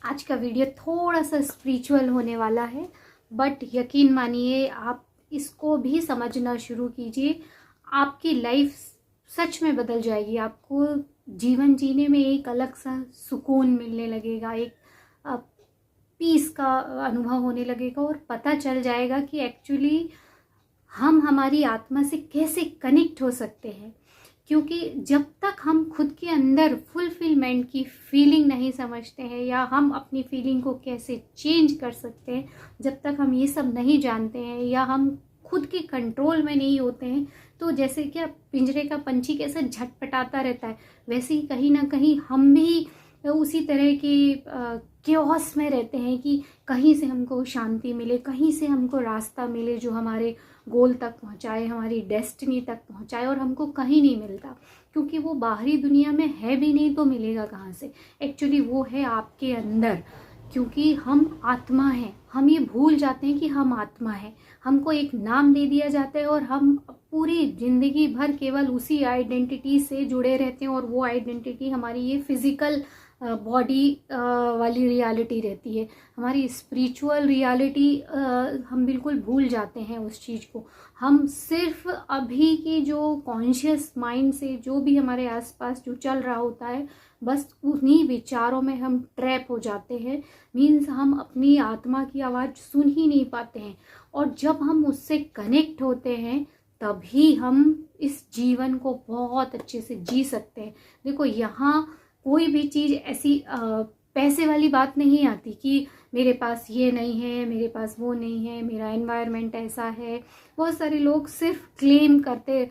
आज का वीडियो थोड़ा सा स्पिरिचुअल होने वाला है, बट यकीन मानिए आप इसको भी समझना शुरू कीजिए, आपकी लाइफ सच में बदल जाएगी। आपको जीवन जीने में एक अलग सा सुकून मिलने लगेगा, एक पीस का अनुभव होने लगेगा और पता चल जाएगा कि एक्चुअली हम हमारी आत्मा से कैसे कनेक्ट हो सकते हैं। क्योंकि जब तक हम खुद के अंदर फुलफिलमेंट की फीलिंग नहीं समझते हैं या हम अपनी फीलिंग को कैसे चेंज कर सकते हैं, जब तक हम ये सब नहीं जानते हैं या हम खुद के कंट्रोल में नहीं होते हैं, तो जैसे क्या पिंजरे का पंछी कैसे झटपटाता रहता है, वैसे ही कहीं ना कहीं हम भी उसी तरह के क्योस में रहते हैं कि कहीं से हमको शांति मिले, कहीं से हमको रास्ता मिले जो हमारे गोल तक पहुंचाए, हमारी डेस्टिनी तक पहुंचाए, और हमको कहीं नहीं मिलता क्योंकि वो बाहरी दुनिया में है भी नहीं तो मिलेगा कहाँ से। एक्चुअली वो है आपके अंदर, क्योंकि हम आत्मा हैं। हम ये भूल जाते हैं कि हम आत्मा हैं, हमको एक नाम दे दिया जाता है और हम पूरी जिंदगी भर केवल उसी आइडेंटिटी से जुड़े रहते हैं, और वो आइडेंटिटी हमारी ये फिजिकल बॉडी वाली रियलिटी रहती है। हमारी स्पिरिचुअल रियलिटी हम बिल्कुल भूल जाते हैं उस चीज़ को। हम सिर्फ अभी की जो कॉन्शियस माइंड से जो भी हमारे आसपास जो चल रहा होता है, बस उन्हीं विचारों में हम ट्रैप हो जाते हैं। मीन्स हम अपनी आत्मा की आवाज़ सुन ही नहीं पाते हैं, और जब हम उससे कनेक्ट होते हैं तभी हम इस जीवन को बहुत अच्छे से जी सकते हैं। देखो, यहाँ कोई भी चीज़ ऐसी पैसे वाली बात नहीं आती कि मेरे पास ये नहीं है, मेरे पास वो नहीं है, मेरा एनवायरनमेंट ऐसा है। बहुत सारे लोग सिर्फ क्लेम करते,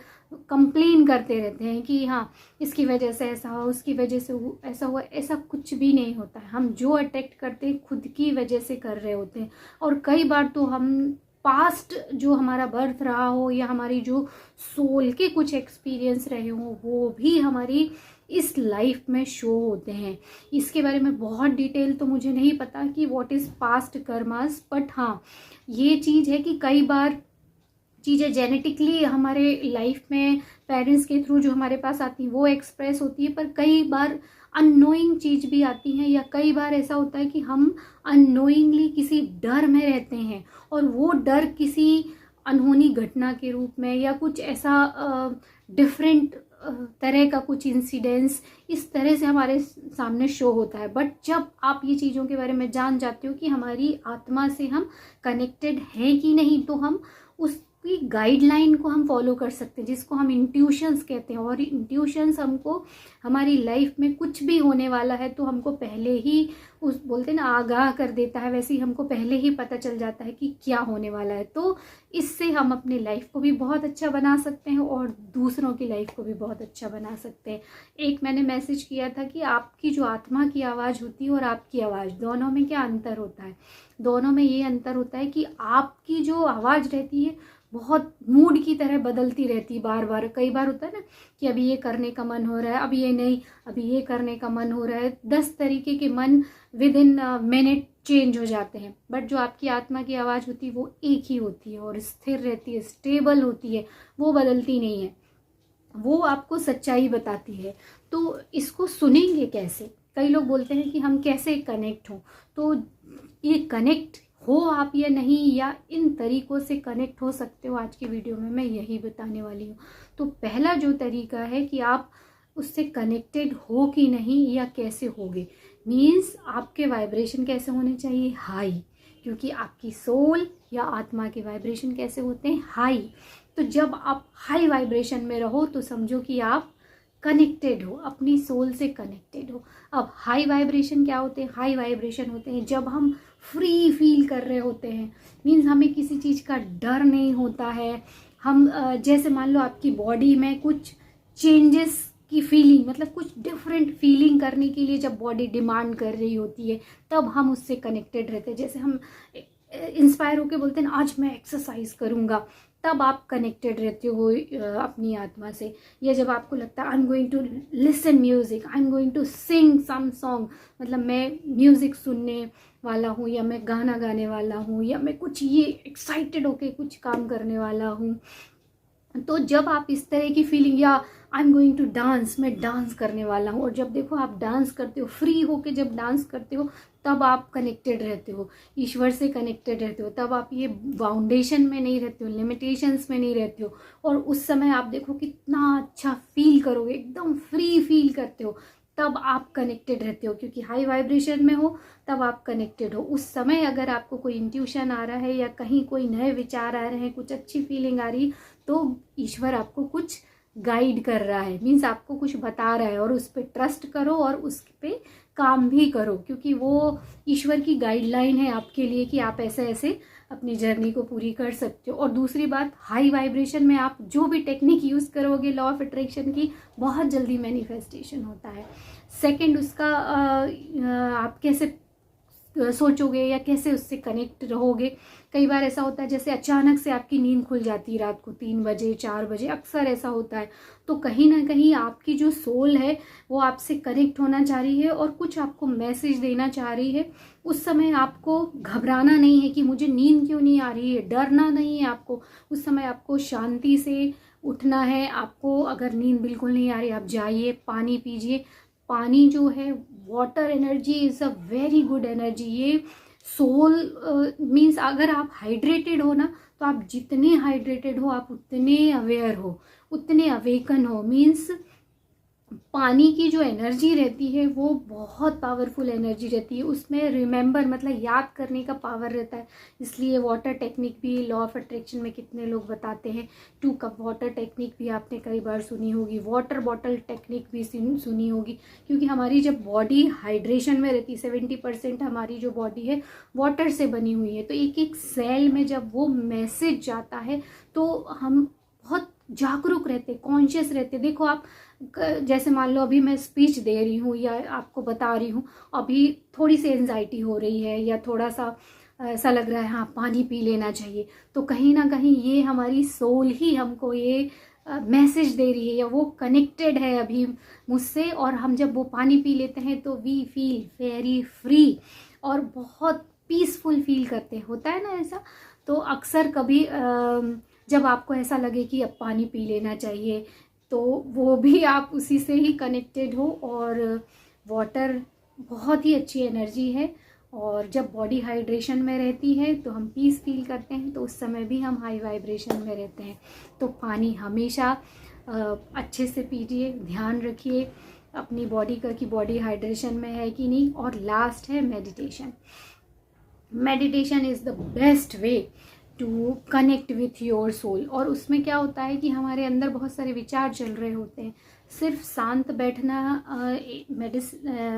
कंप्लेन करते रहते हैं कि हाँ इसकी वजह से ऐसा हुआ, उसकी वजह से ऐसा हुआ। ऐसा कुछ भी नहीं होता है। हम जो अट्रैक्ट करते हैं खुद की वजह से कर रहे होते हैं, और कई बार तो हम पास्ट जो हमारा बर्थ रहा हो या हमारी जो सोल के कुछ एक्सपीरियंस रहे हो, वो भी हमारी इस लाइफ में शो होते हैं। इसके बारे में बहुत डिटेल तो मुझे नहीं पता कि what is past karmas, but हाँ ये चीज़ है कि कई बार चीज़ें जेनेटिकली हमारे लाइफ में पेरेंट्स के थ्रू जो हमारे पास आती हैं वो एक्सप्रेस होती है, पर कई बार अननोइंग चीज़ भी आती हैं, या कई बार ऐसा होता है कि हम अननोइंगली किसी डर में रहते हैं, और वो डर किसी अनहोनी घटना के रूप में या कुछ ऐसा डिफरेंट तरह का कुछ इंसिडेंस इस तरह से हमारे सामने शो होता है। बट जब आप ये चीज़ों के बारे में जान जाते हो कि हमारी आत्मा से हम कनेक्टेड हैं कि नहीं, तो हम उसकी गाइडलाइन को हम फॉलो कर सकते हैं, जिसको हम इंट्यूशंस कहते हैं। और इंट्यूशंस हमको हमारी लाइफ में कुछ भी होने वाला है तो हमको पहले ही उस बोलते हैं ना आगाह कर देता है, वैसे ही हमको पहले ही पता चल जाता है कि क्या होने वाला है। तो इससे हम अपनी लाइफ को भी बहुत अच्छा बना सकते हैं और दूसरों की लाइफ को भी बहुत अच्छा बना सकते हैं। एक मैंने मैसेज किया था कि आपकी जो आत्मा की आवाज़ होती है और आपकी आवाज़, दोनों में क्या अंतर होता है। दोनों में ये अंतर होता है कि आपकी जो आवाज़ रहती है बहुत मूड की तरह बदलती रहती है बार बार। कई बार होता है ना कि अभी ये करने का मन हो रहा है, अभी ये नहीं, अभी ये करने का मन हो रहा है। 10 तरीके के मन विद इन मिनट चेंज हो जाते हैं। बट जो आपकी आत्मा की आवाज़ होती है वो एक ही होती है और स्थिर रहती है, स्टेबल होती है, वो बदलती नहीं है, वो आपको सच्चाई बताती है। तो इसको सुनेंगे कैसे? कई लोग बोलते हैं कि हम कैसे कनेक्ट हों, तो ये कनेक्ट हो आप या नहीं, या इन तरीकों से कनेक्ट हो सकते हो, आज की वीडियो में मैं यही बताने वाली हूँ। तो पहला जो तरीका है कि आप उससे कनेक्टेड हो कि नहीं या कैसे होगे, मीन्स आपके वाइब्रेशन कैसे होने चाहिए, हाई। क्योंकि आपकी सोल या आत्मा के वाइब्रेशन कैसे होते हैं, हाई। तो जब आप हाई वाइब्रेशन में रहो तो समझो कि आप कनेक्टेड हो, अपनी सोल से कनेक्टेड हो। अब हाई वाइब्रेशन क्या होते हैं? हाई वाइब्रेशन होते हैं जब हम फ्री फील कर रहे होते हैं, मीन्स हमें किसी चीज़ का डर नहीं होता है। हम जैसे मान लो आपकी बॉडी में कुछ चेंजेस की फीलिंग, मतलब कुछ डिफरेंट फीलिंग करने के लिए जब बॉडी डिमांड कर रही होती है, तब हम उससे कनेक्टेड रहते हैं। जैसे हम इंस्पायर होके बोलते हैं ना आज मैं एक्सरसाइज करूँगा, तब आप कनेक्टेड रहते हो अपनी आत्मा से। या जब आपको लगता है I am going to listen music, I am going to sing some song, मतलब मैं म्यूजिक सुनने वाला हूँ, या मैं गाना गाने वाला हूँ, या मैं कुछ ये एक्साइटेड होके कुछ काम करने वाला हूँ। तो जब आप इस तरह की फीलिंग, या I am going to dance, मैं डांस करने वाला हूँ। और जब देखो आप डांस करते हो, फ्री होके जब डांस करते हो, तब आप कनेक्टेड रहते हो, ईश्वर से कनेक्टेड रहते हो, तब आप ये बाउंडेशन में नहीं रहते हो, लिमिटेशंस में नहीं रहते हो। और उस समय आप देखो कितना अच्छा फील करोगे, एकदम फ्री फील करते हो, तब आप कनेक्टेड रहते हो, क्योंकि हाई वाइब्रेशन में हो तब आप कनेक्टेड हो। उस समय अगर आपको कोई इंट्यूशन आ रहा है या कहीं कोई नए विचार आ रहे हैं, कुछ अच्छी फीलिंग आ रही, तो ईश्वर आपको कुछ गाइड कर रहा है, मीन्स आपको कुछ बता रहा है, और उस पर ट्रस्ट करो और उस पर काम भी करो, क्योंकि वो ईश्वर की गाइडलाइन है आपके लिए कि आप ऐसे ऐसे अपनी जर्नी को पूरी कर सकते हो। और दूसरी बात, हाई वाइब्रेशन में आप जो भी टेक्निक यूज़ करोगे लॉ ऑफ अट्रैक्शन की, बहुत जल्दी मैनिफेस्टेशन होता है। सेकंड, उसका आप कैसे सोचोगे या कैसे उससे कनेक्ट रहोगे। कई बार ऐसा होता है जैसे अचानक से आपकी नींद खुल जाती है रात को 3 बजे 4 बजे, अक्सर ऐसा होता है। तो कहीं ना कहीं आपकी जो सोल है वो आपसे कनेक्ट होना चाह रही है और कुछ आपको मैसेज देना चाह रही है। उस समय आपको घबराना नहीं है कि मुझे नींद क्यों नहीं आ रही है, डरना नहीं है आपको। उस समय आपको शांति से उठना है। आपको अगर नींद बिल्कुल नहीं आ रही, आप जाइए, पानी पीजिए। पानी जो है, water energy is a very good energy. ये सोल मीन्स अगर आप हाइड्रेटेड हो ना, तो आप जितने हाइड्रेटेड हो आप उतने अवेयर हो, उतने अवेकन हो। मीन्स पानी की जो एनर्जी रहती है वो बहुत पावरफुल एनर्जी रहती है, उसमें रिमेंबर मतलब याद करने का पावर रहता है। इसलिए वाटर टेक्निक भी लॉ ऑफ अट्रैक्शन में कितने लोग बताते हैं। 2 कप वाटर टेक्निक भी आपने कई बार सुनी होगी, वाटर बॉटल टेक्निक भी सुनी होगी, क्योंकि हमारी जब बॉडी हाइड्रेशन में रहती है, 70% हमारी जो बॉडी है वाटर से बनी हुई है। तो एक एक सेल में जब वो मैसेज जाता है तो हम बहुत जागरूक रहते, कॉन्शियस रहते। देखो आप जैसे मान लो अभी मैं स्पीच दे रही हूँ या आपको बता रही हूँ, अभी थोड़ी सी एंजाइटी हो रही है या थोड़ा सा ऐसा लग रहा है हाँ पानी पी लेना चाहिए, तो कहीं ना कहीं ये हमारी सोल ही हमको ये मैसेज दे रही है या वो कनेक्टेड है अभी मुझसे। और हम जब वो पानी पी लेते हैं तो वी फील वेरी फ्री और बहुत पीसफुल फील करते हैं। होता है ना ऐसा। तो अक्सर कभी जब आपको ऐसा लगे कि अब पानी पी लेना चाहिए, तो वो भी आप उसी से ही कनेक्टेड हो। और वाटर बहुत ही अच्छी एनर्जी है, और जब बॉडी हाइड्रेशन में रहती है तो हम पीस फील करते हैं, तो उस समय भी हम हाई वाइब्रेशन में रहते हैं। तो पानी हमेशा अच्छे से पीजिए, ध्यान रखिए अपनी बॉडी का कि बॉडी हाइड्रेशन में है कि नहीं। और लास्ट है meditation. Meditation is the best way to connect with your soul. और उसमें क्या होता है कि हमारे अंदर बहुत सारे विचार चल रहे होते हैं, सिर्फ शांत बैठना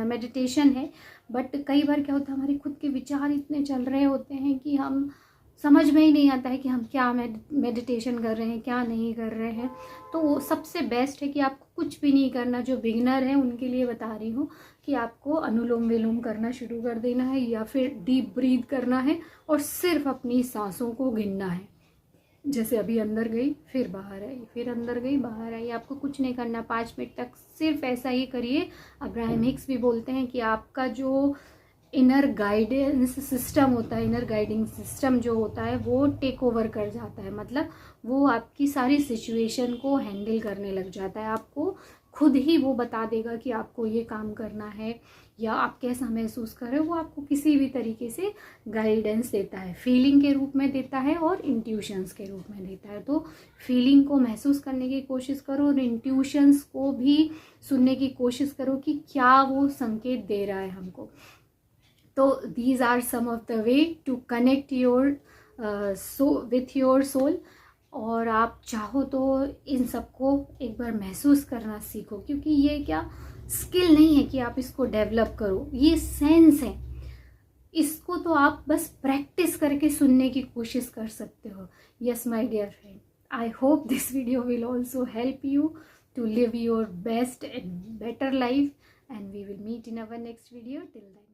मेडिटेशन है। बट कई बार क्या होता है, हमारे खुद के विचार इतने चल रहे होते हैं कि हम समझ में ही नहीं आता है कि हम क्या मेडिटेशन कर रहे हैं, क्या नहीं कर रहे हैं। तो सबसे बेस्ट है कि आपको कुछ भी नहीं करना। जो बिगिनर है उनके लिए बता रही हूँ कि आपको अनुलोम विलोम करना शुरू कर देना है या फिर डीप ब्रीथ करना है और सिर्फ अपनी सांसों को गिनना है। जैसे अभी अंदर गई फिर बाहर आई, फिर अंदर गई बाहर आई। आपको कुछ नहीं करना, 5 मिनट तक सिर्फ ऐसा ही करिए। अब्राहम हिक्स भी बोलते हैं कि आपका जो इनर गाइडेंस सिस्टम होता है, इनर गाइडिंग सिस्टम जो होता है वो टेक ओवर कर जाता है। मतलब वो आपकी सारी सिचुएशन को हैंडल करने लग जाता है। आपको खुद ही वो बता देगा कि आपको ये काम करना है या आप कैसा महसूस कर रहे हो। वो आपको किसी भी तरीके से गाइडेंस देता है, फीलिंग के रूप में देता है और इंट्यूशंस के रूप में देता है। तो फीलिंग को महसूस करने की कोशिश करो और इंट्यूशंस को भी सुनने की कोशिश करो कि क्या वो संकेत दे रहा है हमको। तो these are some of the way to connect your with your soul। और आप चाहो तो इन सबको एक बार महसूस करना सीखो, क्योंकि ये क्या स्किल नहीं है कि आप इसको डेवलप करो, ये सेंस है। इसको तो आप बस प्रैक्टिस करके सुनने की कोशिश कर सकते हो। Yes my dear friend, I hope this video will also help you to live your best and better life, and we will meet in our next video. Till then,